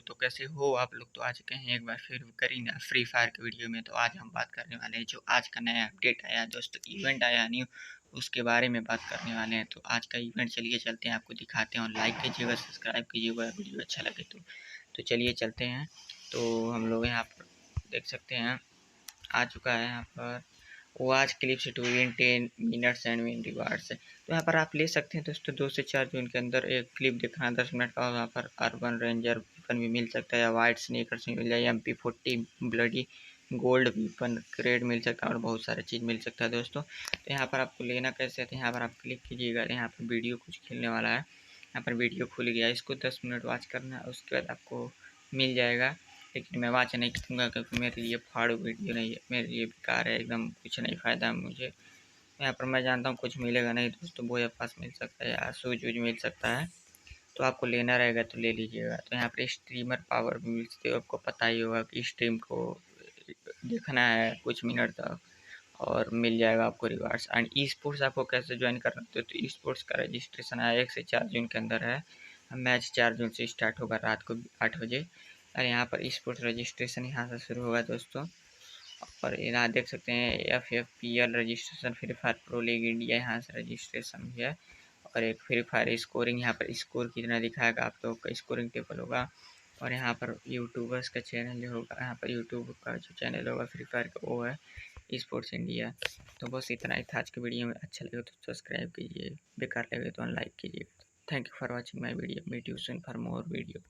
तो कैसे हो आप लोग? तो आ चुके हैं एक बार फिर करीना फ्री फायर के वीडियो में। तो आज हम बात करने वाले हैं जो आज का नया अपडेट आया दोस्तों, इवेंट आया न्यू, उसके बारे में बात करने वाले हैं। तो आज का इवेंट चलिए चलते हैं, आपको दिखाते हैं और लाइक कीजिएगा, सब्सक्राइब कीजिएगा, वीडियो अच्छा लगे तो चलिए चलते हैं। तो हम लोग यहाँ पर देख सकते हैं आ चुका है यहाँ पर watch clips to win 10 minutes and win rewards. तो यहाँ पर आप ले सकते हैं दोस्तों 2 से 4 जून के अंदर एक क्लिप दिखाना 10 मिनट का, और यहाँ पर अर्बन रेंजर वीपन भी मिल सकता है, या वाइट स्नीकर्स भी मिल जाए, MP40 bloody gold weapon crate मिल सकता है और बहुत सारे चीज़ मिल सकता है दोस्तों। तो यहाँ पर आपको लेना कैसे है, तो यहाँ पर आप क्लिक कीजिएगा, यहाँ पर वीडियो कुछ खेलने वाला है, यहाँ पर वीडियो खुल गया, इसको 10 मिनट वॉच करना है, उसके बाद आपको मिल जाएगा। लेकिन मैं वॉच नहीं करूँगा क्योंकि मेरे लिए फाड़ू वीडियो नहीं है, मेरे लिए बेकार है, एकदम कुछ नहीं फ़ायदा है मुझे। यहाँ पर मैं जानता हूँ कुछ मिलेगा नहीं दोस्तों, बोया पास मिल सकता है या सूज वूज मिल सकता है, तो आपको लेना रहेगा तो ले लीजिएगा। तो यहाँ पर स्ट्रीमर पावर भी मिलती है, आपको पता ही होगा कि स्ट्रीम को देखना है कुछ मिनट तक और मिल जाएगा आपको रिवार्ड्स। एंड ई स्पोर्ट्स आपको कैसे ज्वाइन करना है, तो ई स्पोर्ट्स का रजिस्ट्रेशन है 1 से 4 जून के अंदर है, मैच 4 जून से स्टार्ट होगा रात को 8 बजे। और यहाँ पर ई स्पोर्ट्स रजिस्ट्रेशन यहाँ से शुरू होगा दोस्तों। और यहाँ देख सकते हैं FFPL registration, free fire pro league India, यहाँ से रजिस्ट्रेशन भी है। और एक फ्री फायर स्कोरिंग, यहाँ पर स्कोर कितना दिखाएगा आप लोग का, स्कोरिंग टेबल होगा। और यहाँ पर यूट्यूबर्स का चैनल जो होगा, यहाँ पर यूट्यूब का जो चैनल होगा फ्री फायर का वो है स्पोर्ट्स इंडिया। तो बस इतना ही था आज के वीडियो में, अच्छा लगे तो सब्सक्राइब कीजिए, बेकार लगे तो लाइक कीजिए। Thank you for watching my video, meet you soon for more video.